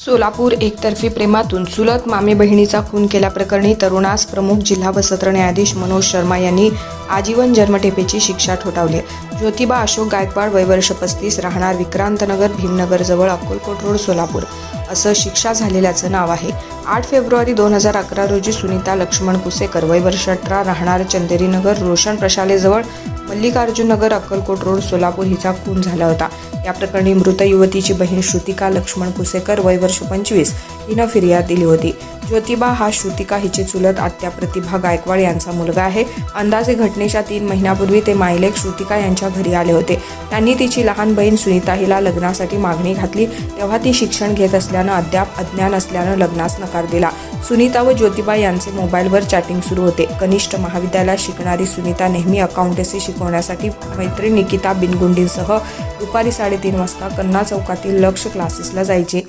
सोलापूर एकतर्फी प्रेमातून चुलत मामे बहिणीचा खून केल्याप्रकरणी तरुणास प्रमुख जिल्हा व सत्र न्यायाधीश मनोज शर्मा यांनी आजीवन जन्मठेपेची शिक्षा ठोठावली आहे। ज्योतिबा अशोक गायकवाड, वय वर्ष 35, राहणार विक्रांतनगर, भीमनगर जवळ अक्कलकोट रोड, सोलापूर असं शिक्षा झालेल्याचं नाव आहे। 8 फेब्रुवारी 2011 रोजी सुनीता लक्ष्मण कुसेकर, वय वर्ष 18, राहणार चंदेरीनगर, रोशन प्रशालेजवळ मल्लिकार्जुन नगर, अक्कलकोट रोड, सोलापूर हिचा खून झाला होता। या प्रकरणी मृत युवतीची बहीण श्रुतिका लक्ष्मण कुसेकर, वय वर्ष 25 हिनं फिर्याद दिली होती। ज्योतिबा हा श्रुतिका हिची चुलत आत्या प्रतिभा गायकवाड यांचा मुलगा आहे। अंदाजे घटनेच्या 3 महिन्यापूर्वी ते मायलेक श्रुतिका यांच्या घरी आले होते। त्यांनी तिची लहान बहीण सुनीता हिला लग्नासाठी मागणी घातली, तेव्हा ती शिक्षण घेत असल्यानं अद्याप अज्ञान असल्यानं लग्नास नकार दिला। सुनीता व ज्योतिबा यांचे मोबाईलवर चॅटिंग सुरू होते। कनिष्ठ महाविद्यालयात शिकणारी सुनीता नेहमी अकाउंटन्सी शिकवण्यासाठी मैत्रीण निकिता बिनगुंडींसह दुपारी 3:30 वाजता कन्ना चौकातील लक्ष क्लासेसला जायची।